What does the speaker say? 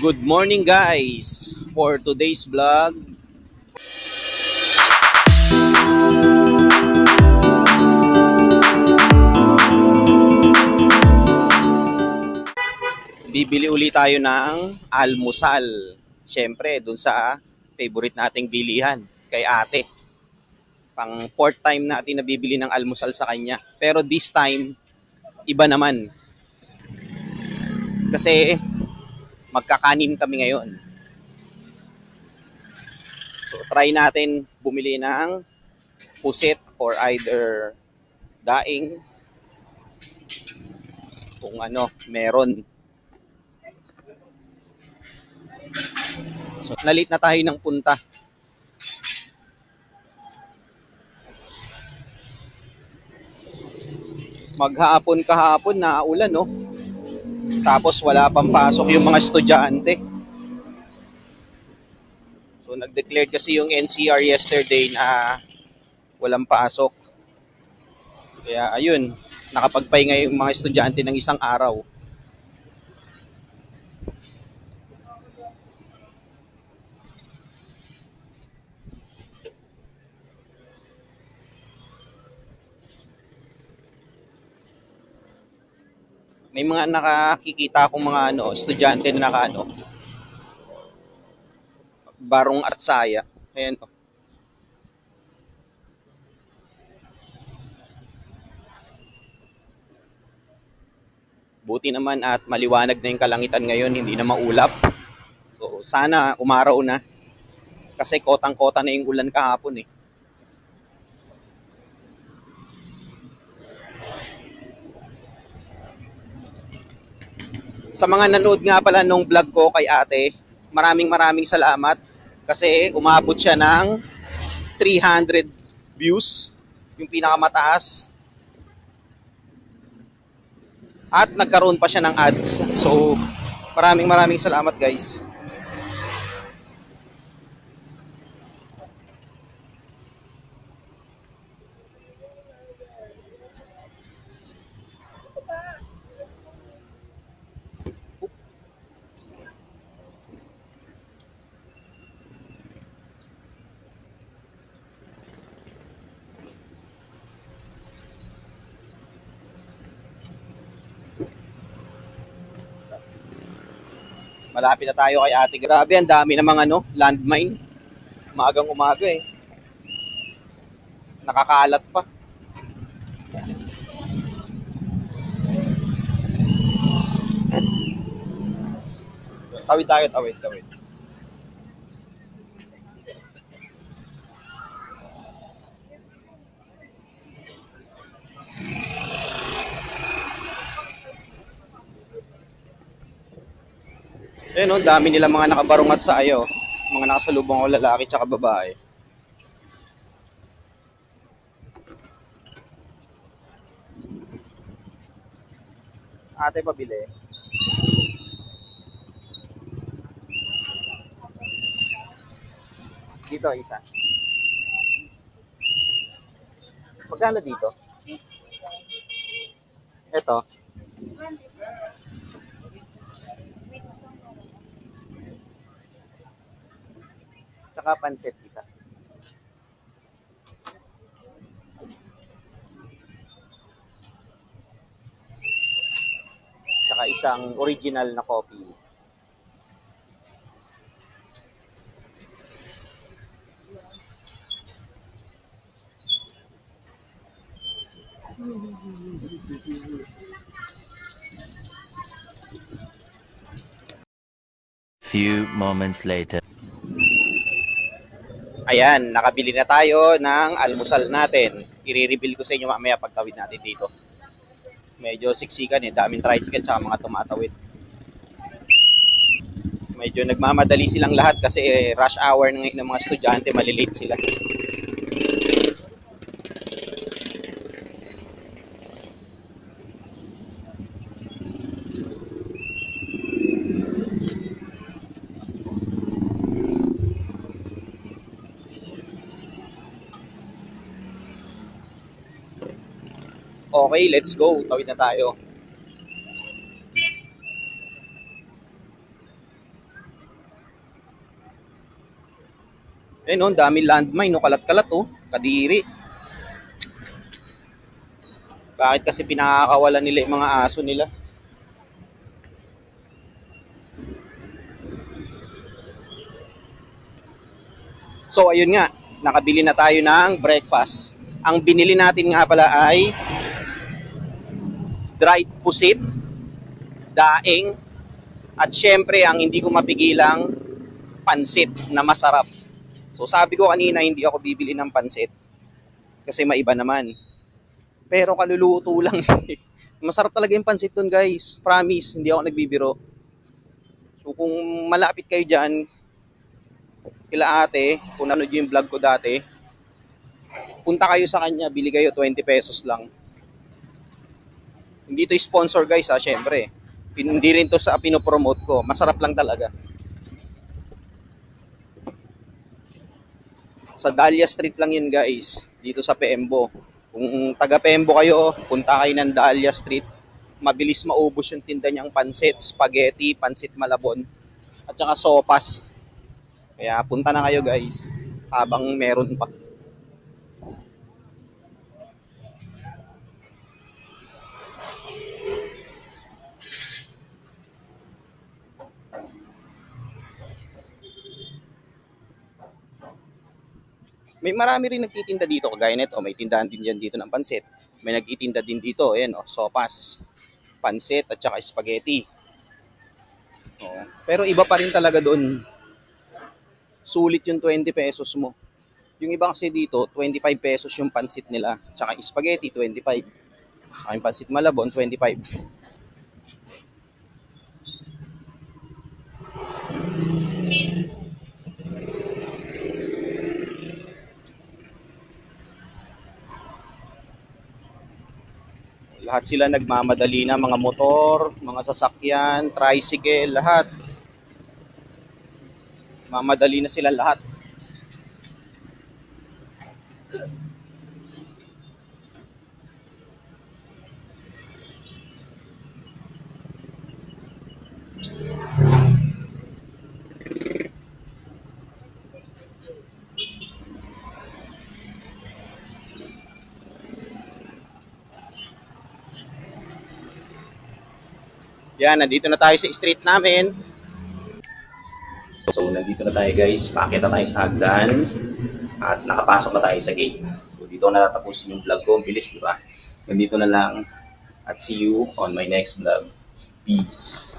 Good morning guys! For today's vlog, bibili uli tayo ng almusal. Siyempre, dun sa favorite nating bilihan, kay ate. Pang fourth time natin na bibili ng almusal sa kanya. Pero this time, iba naman. Kasi magkakanin kami ngayon. So try natin bumili ng pusit or either daing kung ano, meron. So nalit na tayo ng punta. Maghapon kahapon na ulan, no? Tapos wala pang pasok yung mga estudyante. So nag-declare kasi yung NCR yesterday na walang pasok. Kaya ayun, nakapagpahinga yung mga estudyante ng isang araw. May mga nakakikita akong mga estudyante na barong atsaya. Ayan. Buti naman at maliwanag na yung kalangitan ngayon, hindi na maulap. So sana umaraw na. Kasi kotang-kota na yung ulan kahapon eh. Sa mga nanood nga pala nung vlog ko kay ate, maraming salamat kasi umabot siya ng 300 views, yung pinakamataas. At nagkaroon pa siya ng ads. So, maraming salamat guys. Malapit na tayo kay ate. Grabe, ang dami namang landmine. Maagang umaga eh. Nakakalat pa. Tawid tayo, tawid. Ayun, dami nila mga nakabarong at sayo. Mga nakasalubong o lalaki tsaka babae. Ate, pabili. Dito, isa. Magkano dito? Ito. Tsaka pansit, isa. Tsaka isang original na coffee. Few moments later. Ayan, nakabili na tayo ng almusal natin. I-reveal ko sa inyo mamaya pagtawid natin dito. Medyo siksikan eh, daming tricycle tsaka mga tumatawid. Medyo nagmamadali silang lahat kasi rush hour na ngayon ng mga estudyante, malilate sila. Okay, let's go. Tawid na tayo. Eh no, dami landmine, no, kalat-kalat oh, kadiri. Bakit kasi pinakakawalan nila yung mga aso nila? So ayun nga, nakabili na tayo ng breakfast. Ang binili natin nga pala ay dried pusit, daing, at syempre ang hindi ko mapigilang pansit na masarap. So sabi ko kanina hindi ako bibili ng pansit kasi maiba naman. Pero kaluluto lang. Masarap talaga yung pansit dun guys. Promise, hindi ako nagbibiro. So kung malapit kayo dyan, kila ate, kung nanood yung vlog ko dati, punta kayo sa kanya, bili kayo 20 pesos lang. Hindi to sponsor guys ha, syempre. Hindi rin to sa pinopromote ko. Masarap lang talaga. Sa Dahlia Street lang yun guys, dito sa Pembo. Kung taga Pembo kayo, punta kayo ng Dahlia Street. Mabilis maubos yung tinda niyang pansit, spaghetti, pansit malabon, at saka sopas. Kaya punta na kayo guys, habang meron pa. May marami rin nagtitinda dito, kagaya nito, may tindahan din dyan dito ng pansit. May nagtitinda din dito, ayan oh, sopas, pansit at saka spaghetti. Oh. Pero iba pa rin talaga doon. Sulit yung 20 pesos mo. Yung iba kasi dito, 25 pesos yung pansit nila. Tsaka spaghetti, 25. Yung pansit malabon, 25. Lahat sila nagmamadali na, mga motor, mga sasakyan, tricycle, lahat. Mamadali na sila lahat. Yan, nandito na tayo sa street namin. So, nandito na tayo guys. Pakita tayo sa hagdan. At nakapasok na tayo sa gate. So, dito na natapusin yung vlog ko. Bilis, di ba? Nandito na lang. At see you on my next vlog. Peace.